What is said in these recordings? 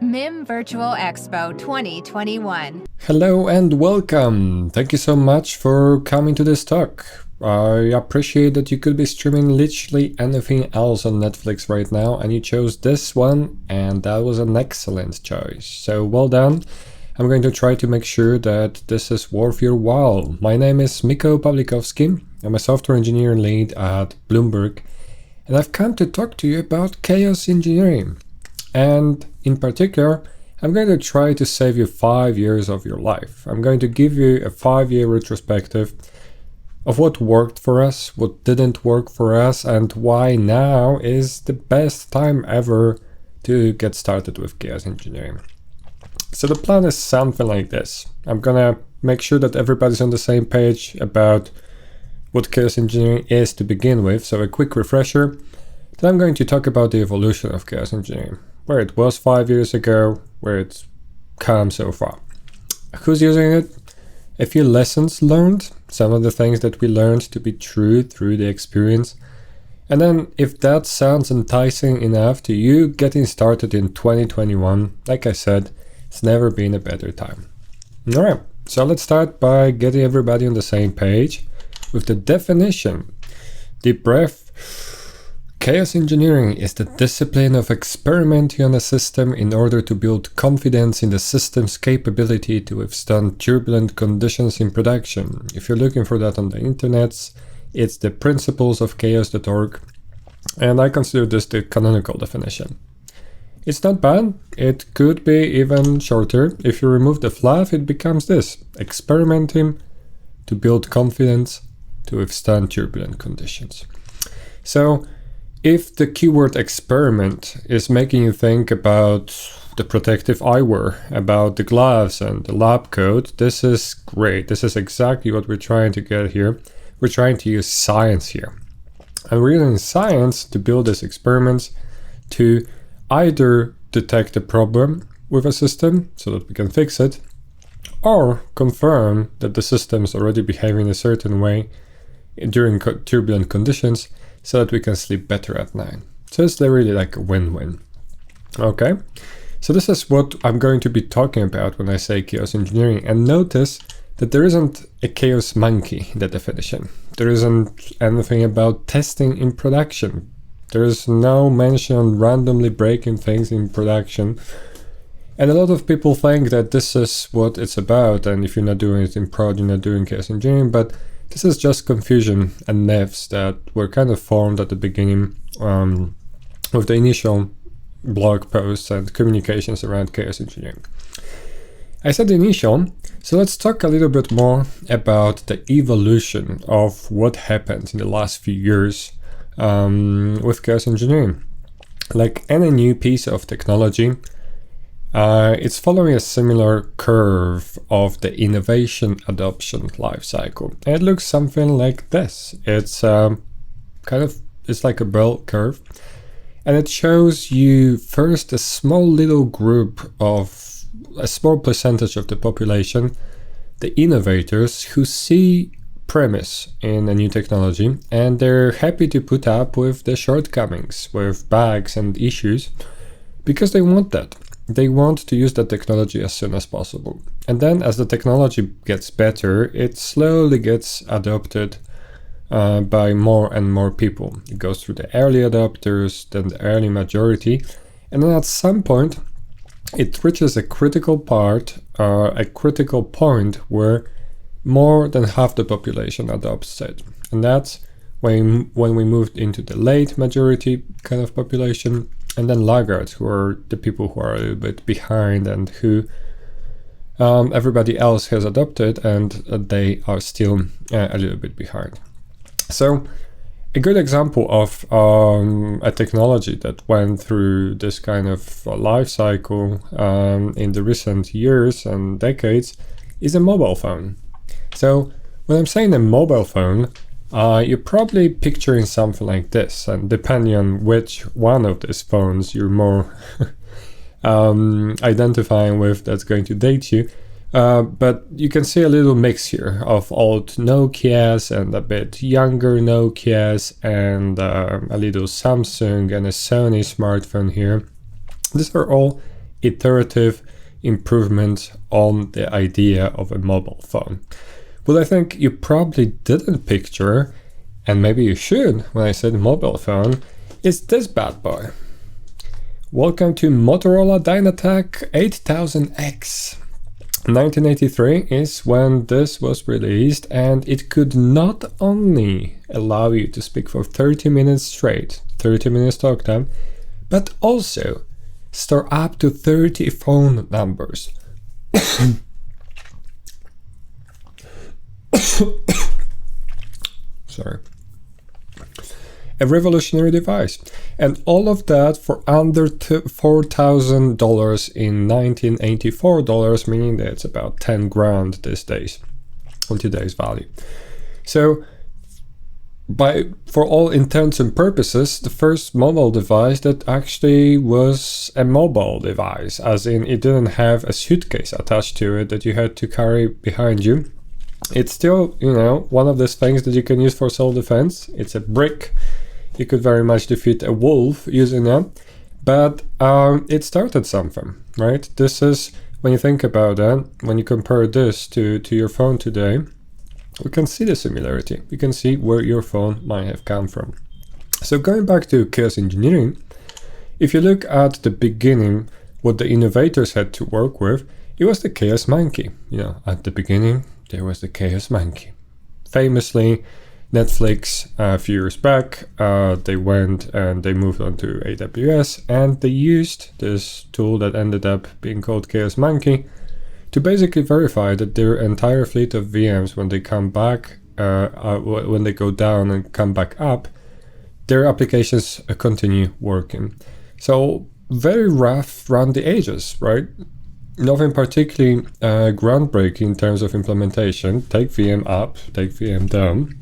MIM Virtual Expo 2021. Hello and welcome. Thank you so much for coming to this talk. I appreciate that you could be streaming literally anything else on Netflix right now and you chose this one, and that was an excellent choice. So well done. I'm going to try to make sure that this is worth your while. My name is Mikolaj Pawlikowski. I'm a software engineering lead at Bloomberg, and I've come to talk to you about chaos engineering. And in particular, I'm going to try to save you 5 years of your life. I'm going to give you a 5-year retrospective of what worked for us, what didn't work for us, and why now is the best time ever to get started with chaos engineering. So the plan is something like this. I'm gonna make sure that everybody's on the same page about what chaos engineering is to begin with. So a quick refresher. Then I'm going to talk about the evolution of chaos engineering, where it was 5 years ago, where it's come so far. Who's using it? A few lessons learned, some of the things that we learned to be true through the experience. And then if that sounds enticing enough to you getting started in 2021, like I said, it's never been a better time. Alright, so let's start by getting everybody on the same page with the definition. Deep breath. Chaos engineering is the discipline of experimenting on a system in order to build confidence in the system's capability to withstand turbulent conditions in production. If you're looking for that on the internet, it's the principlesofchaos.org, and I consider this the canonical definition. It's not bad, it could be even shorter. If you remove the fluff, it becomes this: experimenting to build confidence to withstand turbulent conditions. So, if the keyword experiment is making you think about the protective eyewear, about the gloves and the lab coat, this is great. This is exactly what we're trying to get here. We're trying to use science here. And we're using science to build these experiments to either detect a problem with a system so that we can fix it, or confirm that the system is already behaving a certain way during turbulent conditions, so that we can sleep better at night. So it's really like a win-win. Okay, so this is what I'm going to be talking about when I say chaos engineering. And notice that there isn't a chaos monkey in the definition. There isn't anything about testing in production. There is no mention on randomly breaking things in production. And a lot of people think that this is what it's about, and if you're not doing it in prod, you're not doing chaos engineering, but this is just confusion and myths that were kind of formed at the beginning with the initial blog posts and communications around chaos engineering. I said initial, so let's talk a little bit more about the evolution of what happened in the last few years with chaos engineering. Like any new piece of technology, it's following a similar curve of the innovation adoption lifecycle. It looks something like this. It's it's like a bell curve, and it shows you first a small little group of a small percentage of the population, the innovators who see premise in a new technology, and they're happy to put up with the shortcomings, with bugs and issues, because they want that. They want to use that technology as soon as possible. And then as the technology gets better, it slowly gets adopted by more and more people. It goes through the early adopters, then the early majority, and then at some point it reaches a critical point where more than half the population adopts it. And that's when we moved into the late majority kind of population, and then laggards, who are the people who are a little bit behind and who everybody else has adopted, and they are still a little bit behind. So a good example of a technology that went through this kind of life cycle in the recent years and decades is a mobile phone. So when I'm saying a mobile phone, you're probably picturing something like this, and depending on which one of these phones you're more identifying with, that's going to date you. But you can see a little mix here of old Nokias and a bit younger Nokias and a little Samsung and a Sony smartphone here. These are all iterative improvement on the idea of a mobile phone. What I think you probably didn't picture, and maybe you should when I said mobile phone, is this bad boy. Welcome to Motorola Dynatac 8000X. 1983 is when this was released, and it could not only allow you to speak for 30 minutes straight, 30 minutes talk time, but also store up to 30 phone numbers. Sorry. A revolutionary device, and all of that for under $4,000 in 1984 dollars, meaning that it's about 10 grand these days, on today's value. So, for all intents and purposes, the first mobile device that actually was a mobile device, as in it didn't have a suitcase attached to it that you had to carry behind you. It's still, one of those things that you can use for self-defense. It's a brick. You could very much defeat a wolf using it, but it started something, right? This is, when you think about it, when you compare this to your phone today, we can see the similarity. You can see where your phone might have come from. So going back to chaos engineering, if you look at the beginning, what the innovators had to work with, it was the chaos monkey. At the beginning, there was the chaos monkey. Famously, Netflix, a few years back, they went and they moved on to AWS, and they used this tool that ended up being called Chaos Monkey to basically verify that their entire fleet of VMs, when they come back, when they go down and come back up, their applications continue working. So very rough around the edges, right? Nothing particularly groundbreaking in terms of implementation. Take VM up, take VM down.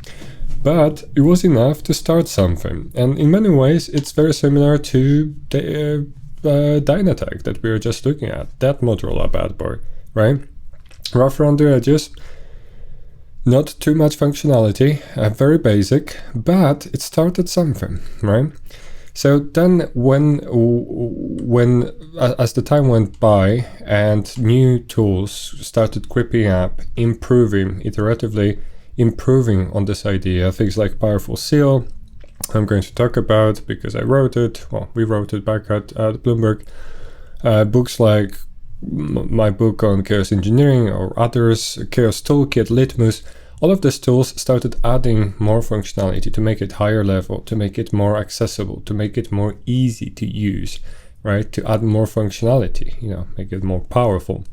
But it was enough to start something. And in many ways, it's very similar to the Dynatac that we were just looking at, that Motorola bad boy, right? Rough around the edges, not too much functionality, very basic, but it started something, right? So then when as the time went by and new tools started creeping up, iteratively improving on this idea, things like Powerful Seal, I'm going to talk about because I wrote it, we wrote it back at Bloomberg, books like my book on chaos engineering or others, Chaos Toolkit, Litmus, all of these tools started adding more functionality to make it higher level, to make it more accessible, to make it more easy to use, right? To add more functionality, make it more powerful.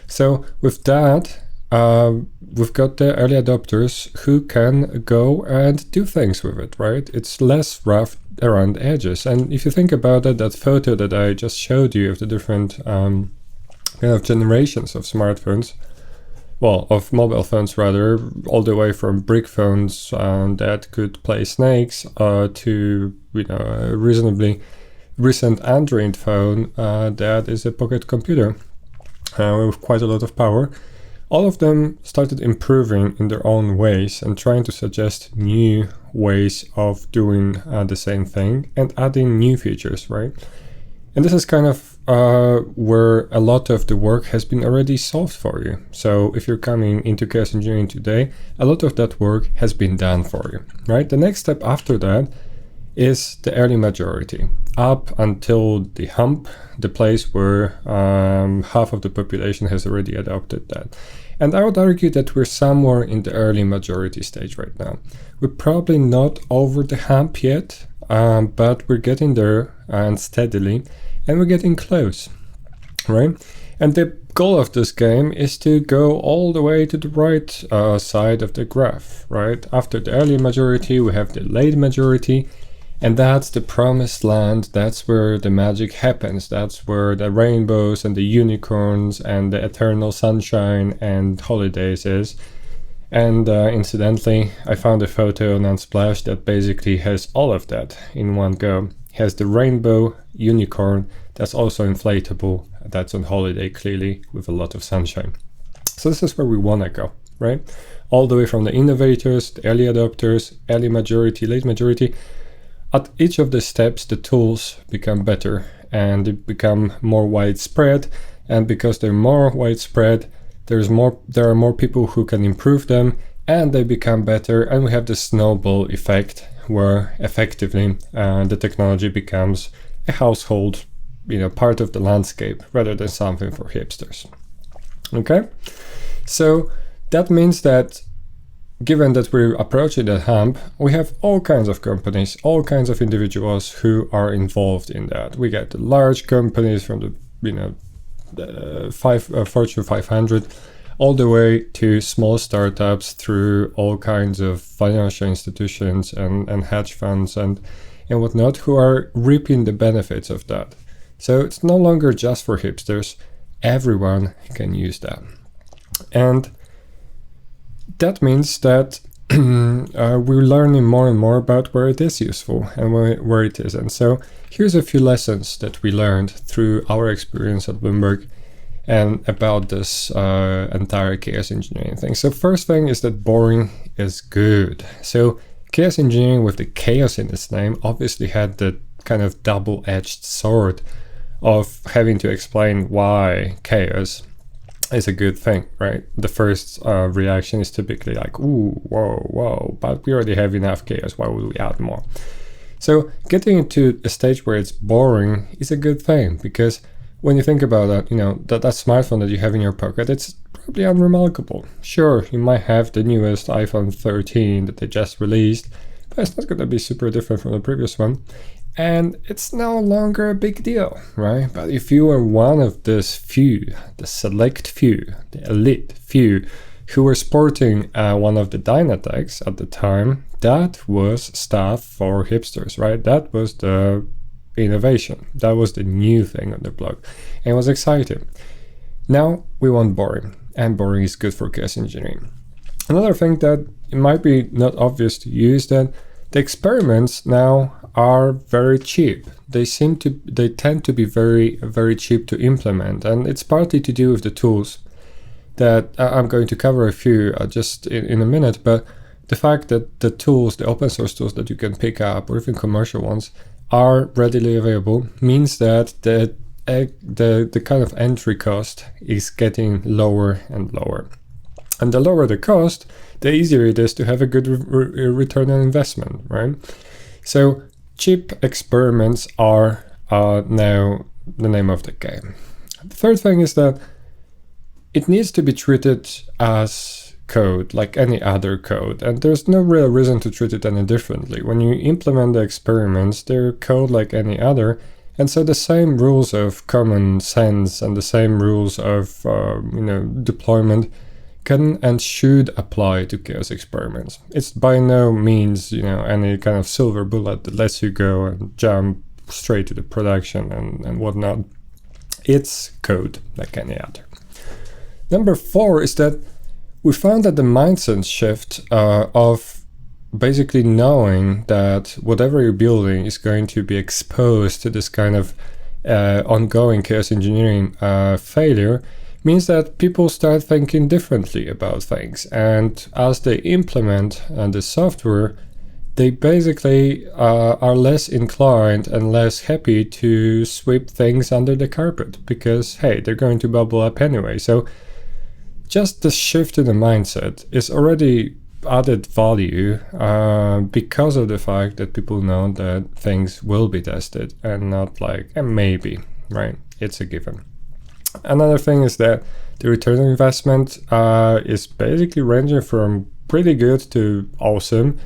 So with that, we've got the early adopters who can go and do things with it, right? It's less rough around the edges. And if you think about it, that photo that I just showed you of the different kind of generations of smartphones, of mobile phones rather, all the way from brick phones that could play snakes to a reasonably recent Android phone that is a pocket computer with quite a lot of power. All of them started improving in their own ways and trying to suggest new ways of doing the same thing and adding new features, right? And this is kind of where a lot of the work has been already solved for you. So if you're coming into chaos engineering today, a lot of that work has been done for you, right? The next step after that is the early majority, up until the hump, the place where half of the population has already adopted that. And I would argue that we're somewhere in the early majority stage right now. We're probably not over the hump yet, but we're getting there and steadily, and we're getting close, right? And the goal of this game is to go all the way to the right side of the graph, right? After the early majority, we have the late majority, and that's the promised land. That's where the magic happens. That's where the rainbows and the unicorns and the eternal sunshine and holidays is. And incidentally, I found a photo on Unsplash that basically has all of that in one go. It has the rainbow unicorn that's also inflatable. That's on holiday, clearly, with a lot of sunshine. So this is where we want to go, right? All the way from the innovators, the early adopters, early majority, late majority, at each of the steps, the tools become better and they become more widespread. And because they're more widespread, there are more people who can improve them, and they become better. And we have the snowball effect, where effectively the technology becomes a household, part of the landscape rather than something for hipsters. Okay, so that means that given that we're approaching that hump, we have all kinds of companies, all kinds of individuals who are involved in that. We get the large companies from the Fortune 500 all the way to small startups through all kinds of financial institutions and hedge funds and whatnot, who are reaping the benefits of that. So it's no longer just for hipsters. Everyone can use that. And that means that we're learning more and more about where it is useful and where it isn't. So here's a few lessons that we learned through our experience at Bloomberg and about this entire chaos engineering thing. So first thing is that boring is good. So chaos engineering, with the chaos in its name, obviously had the kind of double-edged sword of having to explain why chaos is a good thing, right? The first reaction is typically like, ooh, whoa, but we already have enough chaos. Why would we add more? So getting into a stage where it's boring is a good thing, because when you think about that, that smartphone that you have in your pocket, it's probably unremarkable. Sure, you might have the newest iPhone 13 that they just released, but it's not going to be super different from the previous one. And it's no longer a big deal, right? But if you are one of this few, the select few, the elite few, who were sporting one of the Dynatechs at the time, that was stuff for hipsters, right? That was the innovation. That was the new thing on the block. And it was exciting. Now we want boring, and boring is good for chaos engineering. Another thing that it might be not obvious to you is that the experiments now are very cheap. They tend to be very, very cheap to implement, and it's partly to do with the tools that I'm going to cover a few just in a minute. But the fact that the tools, the open source tools that you can pick up, or even commercial ones, are readily available means that the kind of entry cost is getting lower and lower. And the lower the cost, the easier it is to have a good return on investment, right? So cheap experiments are now the name of the game. The third thing is that it needs to be treated as code, like any other code, and there's no real reason to treat it any differently. When you implement the experiments, they're code like any other, and so the same rules of common sense and the same rules of deployment can and should apply to chaos experiments. It's by no means any kind of silver bullet that lets you go and jump straight to the production and whatnot. It's code like any other. Number 4 is that we found that the mindset shift of basically knowing that whatever you're building is going to be exposed to this kind of ongoing chaos engineering failure means that people start thinking differently about things. And as they implement the software, they basically are less inclined and less happy to sweep things under the carpet because, hey, they're going to bubble up anyway. So just the shift in the mindset is already added value because of the fact that people know that things will be tested and not like a maybe, right? It's a given. Another thing is that the return on investment is basically ranging from pretty good to awesome.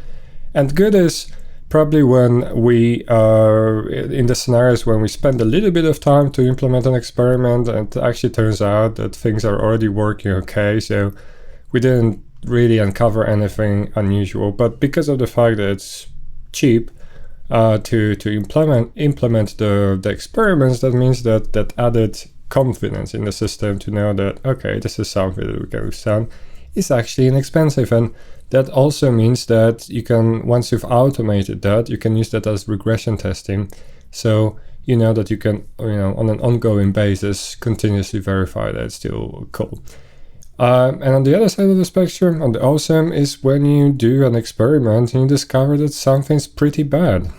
And good is probably when we are in the scenarios when we spend a little bit of time to implement an experiment and it actually turns out that things are already working okay. So we didn't really uncover anything unusual, but because of the fact that it's cheap to implement the experiments, that means that added confidence in the system to know that, okay, this is something that we can withstand, is actually inexpensive. And that also means that you can, once you've automated that, you can use that as regression testing. So you know that you can, on an ongoing basis, continuously verify that it's still cool. And on the other side of the spectrum, on the awesome, is when you do an experiment and you discover that something's pretty bad.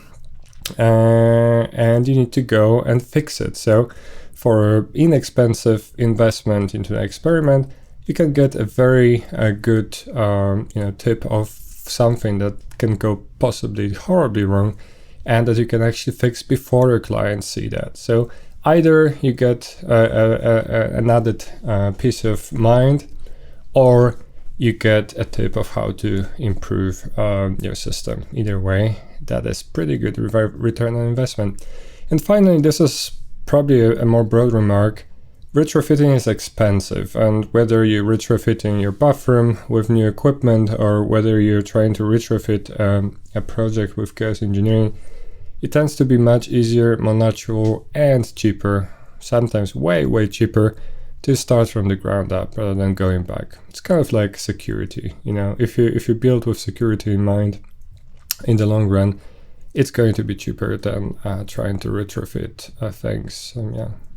and you need to go and fix it. So for an inexpensive investment into an experiment, you can get a very good tip of something that can go possibly horribly wrong, and that you can actually fix before your clients see that. So either you get an added peace of mind, or you get a tip of how to improve your system. Either way, that is pretty good return on investment. And finally, this is probably a more broad remark. Retrofitting is expensive, and whether you're retrofitting your bathroom with new equipment or whether you're trying to retrofit a project with chaos engineering, it tends to be much easier, more natural, and cheaper, sometimes way cheaper, to start from the ground up rather than going back. It's kind of like security, if you build with security in mind, in the long run, it's going to be cheaper than trying to retrofit things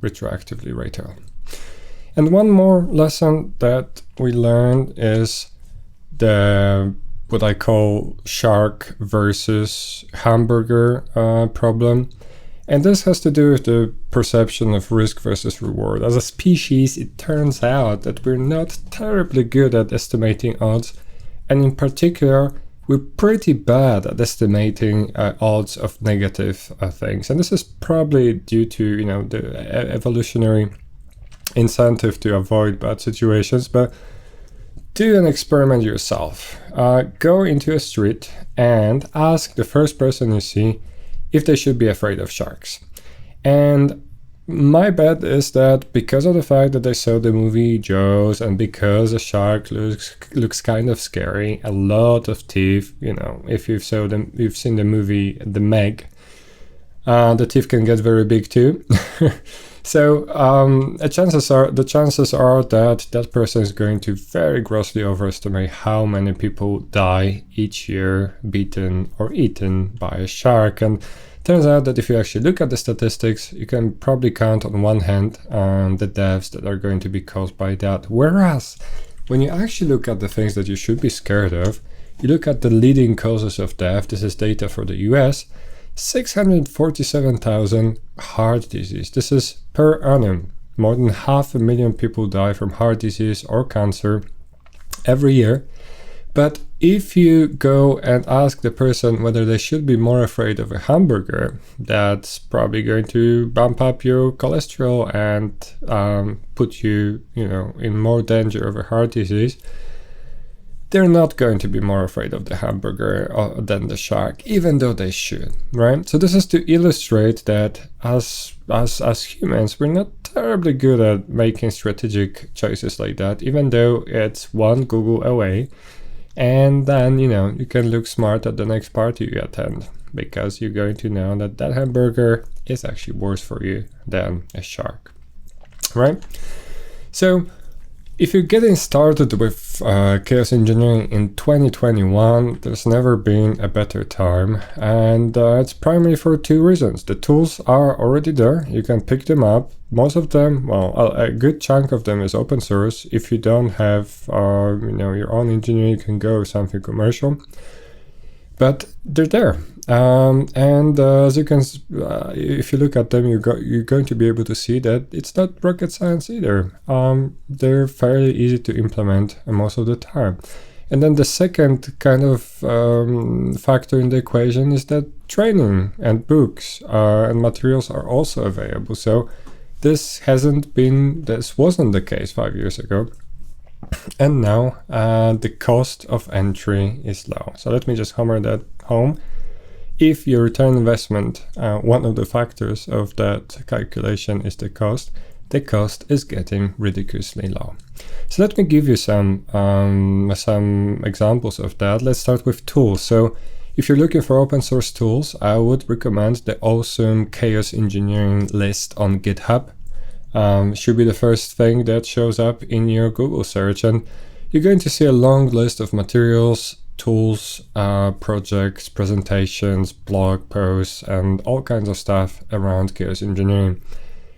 retroactively later. And one more lesson that we learned is the what I call shark versus hamburger problem. And this has to do with the perception of risk versus reward. As a species, it turns out that we're not terribly good at estimating odds, and in particular, we're pretty bad at estimating odds of negative things. And this is probably due to the evolutionary incentive to avoid bad situations. But do an experiment yourself. Go into a street and ask the first person you see if they should be afraid of sharks. And my bet is that because of the fact that they saw the movie Jaws, and because a shark looks kind of scary, a lot of teeth, if you've seen the movie The Meg, the teeth can get very big too. So the chances are that that person is going to very grossly overestimate how many people die each year bitten or eaten by a shark. And turns out that if you actually look at the statistics, you can probably count on one hand the deaths that are going to be caused by that. Whereas when you actually look at the things that you should be scared of, you look at the leading causes of death. This is data for the US. 647,000 heart disease. This is per annum. More than 500,000 people die from heart disease or cancer every year. But if you go and ask the person whether they should be more afraid of a hamburger, that's probably going to bump up your cholesterol and put you, in more danger of a heart disease. They're not going to be more afraid of the hamburger than the shark, even though they should, right? So this is to illustrate that as humans, we're not terribly good at making strategic choices like that, even though it's one Google away. And then, you can look smart at the next party you attend, because you're going to know that that hamburger is actually worse for you than a shark, right? So if you're getting started with chaos engineering in 2021, there's never been a better time, and it's primarily for two reasons. The tools are already there, you can pick them up. Most of them, a good chunk of them is open source. If you don't have your own engineering, you can go with something commercial. But they're there, and as you can, if you look at them, you're going to be able to see that it's not rocket science either. They're fairly easy to implement most of the time. And then the second kind of factor in the equation is that training and books and materials are also available. So this wasn't the case 5 years ago. And now the cost of entry is low. So let me just hammer that home. If your return investment, one of the factors of that calculation is the cost is getting ridiculously low. So let me give you some examples of that. Let's start with tools. So if you're looking for open source tools, I would recommend the awesome chaos engineering list on GitHub. Should be the first thing that shows up in your Google search, and you're going to see a long list of materials, tools, projects, presentations, blog posts, and all kinds of stuff around chaos engineering.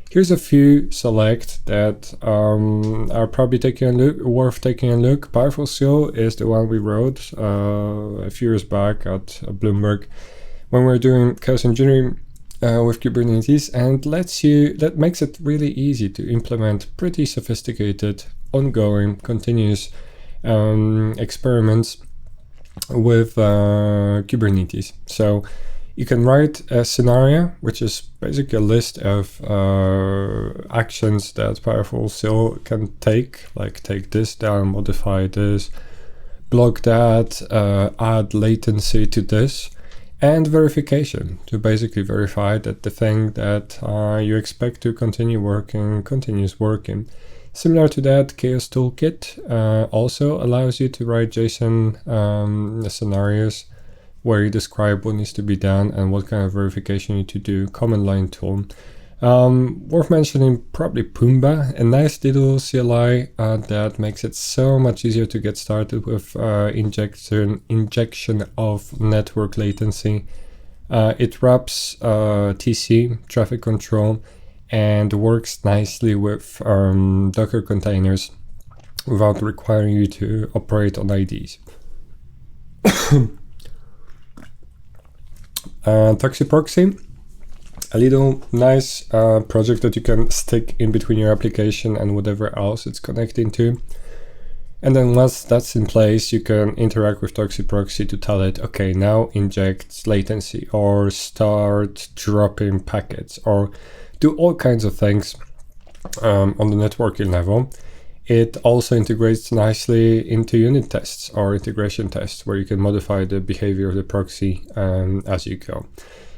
Here's a few select that are probably worth taking a look. Powerful Seal is the one we wrote a few years back at Bloomberg. when we're doing chaos engineering with Kubernetes, and that makes it really easy to implement pretty sophisticated, ongoing, continuous experiments with Kubernetes. So you can write a scenario, which is basically a list of actions that Powerful Seal can take, like take this down, modify this, block that, add latency to this, and verification to basically verify that the thing that you expect to continue working continues working. Similar to that, Chaos Toolkit also allows you to write JSON scenarios where you describe what needs to be done and what kind of verification you need to do. Command line tool. Worth mentioning probably Pumbaa, a nice little CLI that makes it so much easier to get started with injection of network latency. It wraps TC, traffic control, and works nicely with Docker containers without requiring you to operate on IDs. Toxiproxy, a little nice project that you can stick in between your application and whatever else it's connecting to. And then once that's in place, you can interact with Toxiproxy to tell it, okay, now inject latency or start dropping packets or do all kinds of things on the networking level. It also integrates nicely into unit tests or integration tests where you can modify the behavior of the proxy as you go.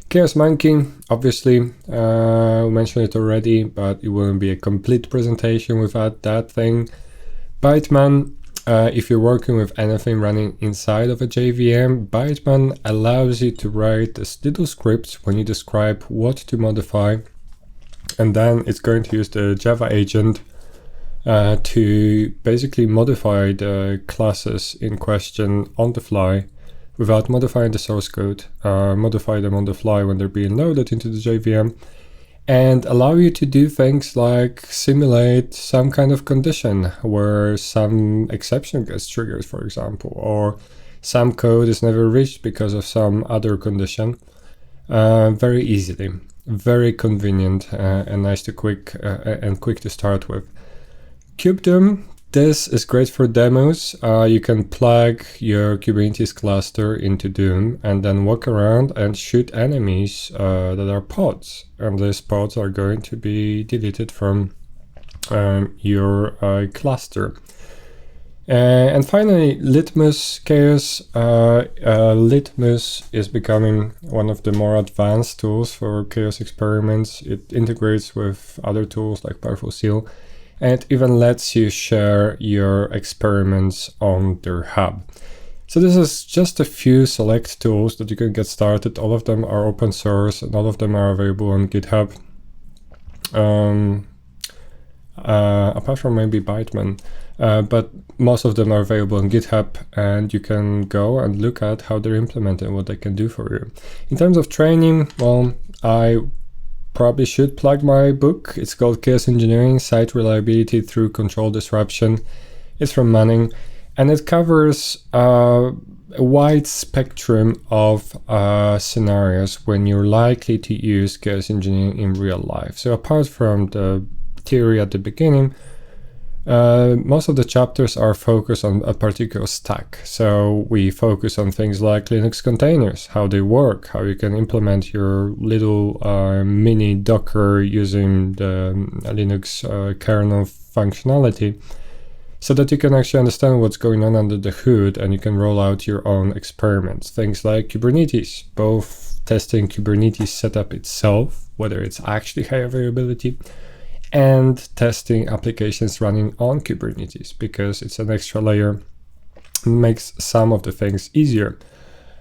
Chaos Monkey, obviously, we mentioned it already, but it wouldn't be a complete presentation without that thing. Byteman, if you're working with anything running inside of a JVM, Byteman allows you to write this little script when you describe what to modify, and then it's going to use the Java agent to basically modify the classes in question on the fly without modifying the source code, modify them on the fly when they're being loaded into the JVM, and allow you to do things like simulate some kind of condition where some exception gets triggered, for example, or some code is never reached because of some other condition, very easily. Very convenient and nice to quick to start with. KubeDoom, this is great for demos. You can plug your Kubernetes cluster into Doom and then walk around and shoot enemies that are pods. And these pods are going to be deleted from your cluster. And finally, Litmus Chaos. Litmus is becoming one of the more advanced tools for chaos experiments. It integrates with other tools like Powerful Seal, and it even lets you share your experiments on their hub. So this is just a few select tools that you can get started. All of them are open source and all of them are available on GitHub. Apart from maybe Byteman. But most of them are available on GitHub, and you can go and look at how they're implemented and what they can do for you. In terms of training, well, I probably should plug my book. It's called Chaos Engineering, Site Reliability Through Control Disruption. It's from Manning, and it covers a wide spectrum of scenarios when you're likely to use chaos engineering in real life. So apart from the theory at the beginning, most of the chapters are focused on a particular stack. So we focus on things like Linux containers, how they work, how you can implement your little mini Docker using the Linux kernel functionality so that you can actually understand what's going on under the hood and you can roll out your own experiments. Things like Kubernetes, both testing Kubernetes setup itself, whether it's actually high availability, and testing applications running on Kubernetes, because it's an extra layer, makes some of the things easier.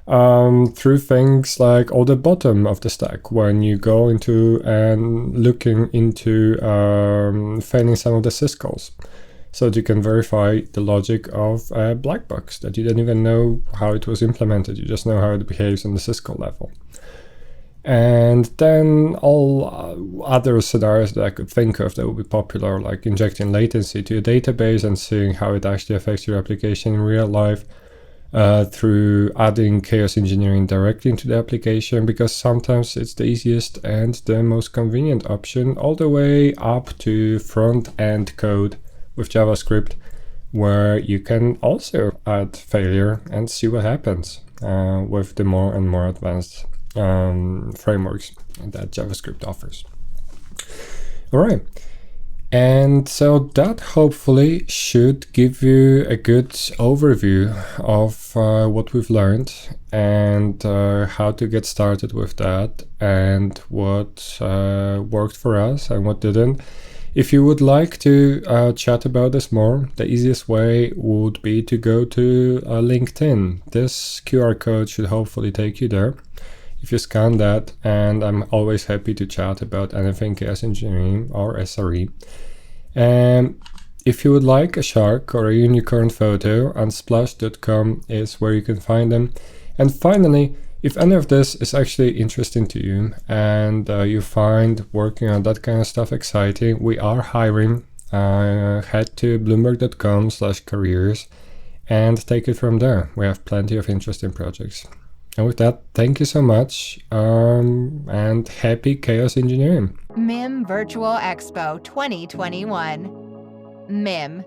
Through things like all the bottom of the stack, when you go into and looking into failing some of the syscalls, so that you can verify the logic of a black box that you don't even know how it was implemented, you just know how it behaves on the syscall level. And then all other scenarios that I could think of that would be popular, like injecting latency to a database and seeing how it actually affects your application in real life. through adding chaos engineering directly into the application, because sometimes it's the easiest and the most convenient option, all the way up to front-end code with JavaScript, where you can also add failure and see what happens with the more and more advanced frameworks that JavaScript offers. All right. And so that hopefully should give you a good overview of what we've learned and how to get started with that, and what worked for us and what didn't. If you would like to chat about this more, the easiest way would be to go to LinkedIn. This QR code should hopefully take you there if you scan that, and I'm always happy to chat about anything chaos engineering or SRE. And if you would like a shark or a unicorn photo, unsplash.com is where you can find them. And finally, if any of this is actually interesting to you and you find working on that kind of stuff exciting, we are hiring. Head to bloomberg.com/careers and take it from there. We have plenty of interesting projects. And with that, thank you so much, and happy chaos engineering. MIM Virtual Expo 2021. MIM.